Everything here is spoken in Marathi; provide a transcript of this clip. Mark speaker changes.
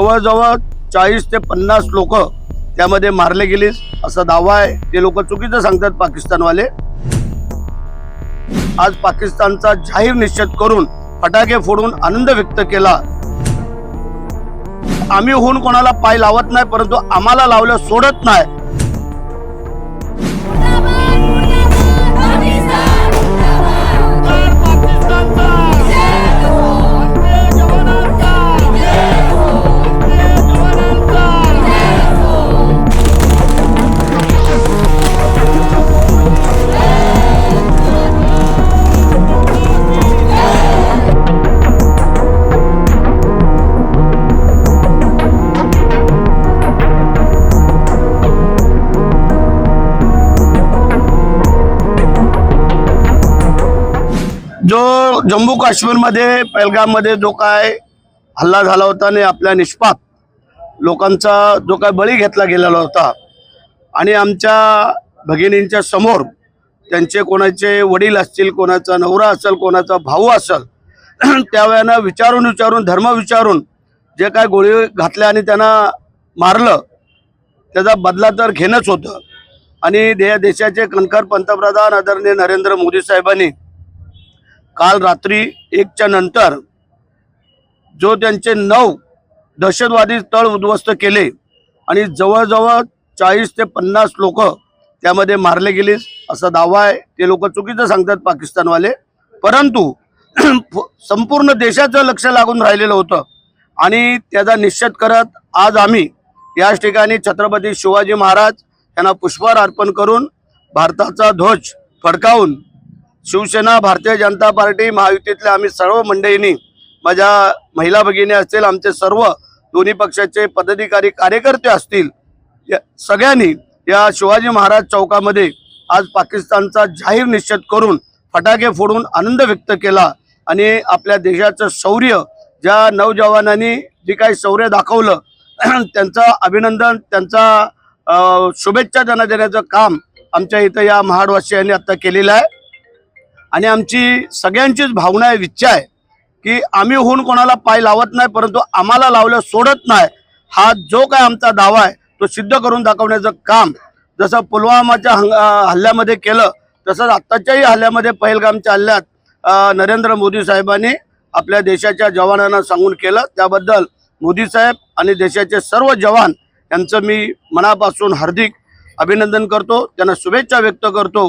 Speaker 1: जवळजवळ 40 ते 50 लोक त्यामध्ये मारले गेले असा दावा आहे। ते लोक चुकीचं सांगतात पाकिस्तानवाले। आज पाकिस्तानचा जाहीर निषेध करून फटाके फोडून आनंद व्यक्त केला। आम्ही होऊन कोणाला पाय लावत नाही, परंतु आम्हाला लावलं सोडत नाही। जो जम्मू काश्मीर मध्ये पहलगाम मध्ये जो काय हल्ला झाला होता आणि आपल्या निष्पाप लोकांचा जो काय बळी घेतला गेलेला होता आणि आमच्या भगिनींच्या समोर त्यांचे कोणाचे वडील असतील, कोणाचा नवरा असेल, कोणाचा भाऊ असेल, त्यावेळेला विचारून धर्म विचारून जे काय गोळी घातल्या आणि त्यांना मारलं, त्याचा बदला तर घेणंच होतं। आणि देशाचे कणखर पंतप्रधान आदरणीय नरेंद्र मोदी साहेबांनी काल रात्री 1च्या नंतर जो त्यांचे 9 दहशतवादी तळ उद्ध्वस्त केले आणि जवळजवळ 40 ते 50 लोक त्यामध्ये मारले गेले असा दावा आहे। ते लोक चुकीचं सांगतात पाकिस्तानवाले, परंतु संपूर्ण देशाचं लक्ष लागून राहिलेलं होतं आणि त्याचा निषेध करत आज आम्ही याच ठिकाणी छत्रपती शिवाजी महाराज यांना पुष्पहार अर्पण करून भारताचा ध्वज फडकावून शिवसेना, भारतीय जनता पार्टी, महायुतीतल्या आम्ही सर्व मंडळींनी, माझ्या महिला भगिनी असतील, आमचे सर्व दोन्ही पक्षाचे पदाधिकारी कार्यकर्ते असतील, सगळ्यांनी या शिवाजी महाराज चौकामध्ये आज पाकिस्तानचा जाहीर निषेध करून फटाके फोडून आनंद व्यक्त केला। आणि आपल्या देशाचं शौर्य, ज्या नौजवानांनी जे काही शौर्य दाखवलं त्यांचं अभिनंदन, त्यांचा शुभेच्छा त्यांना देण्याचं काम आमच्या इथं या महाडवासियांनी आता केलेलं आहे। आणि आमची सगळ्यांचीच भावना आहे, इच्छा आहे की आम्ही होऊन कोणाला पाय लावत नाही, परंतु आम्हाला लावलं सोडत नाही। हा जो काय आमचा दावा आहे तो सिद्ध करून दाखवण्याचं काम जसं पुलवामाच्या हल्ल्यामध्ये केलं, तसंच आत्ताच्याही हल्ल्यामध्ये, पहलगामच्या हल्ल्यात नरेंद्र मोदी साहेबांनी आपल्या देशाच्या जवानांना सांगून केलं। त्याबद्दल मोदी साहेब आणि देशाचे सर्व जवान यांचं मी मनापासून हार्दिक अभिनंदन करतो, त्यांना शुभेच्छा व्यक्त करतो।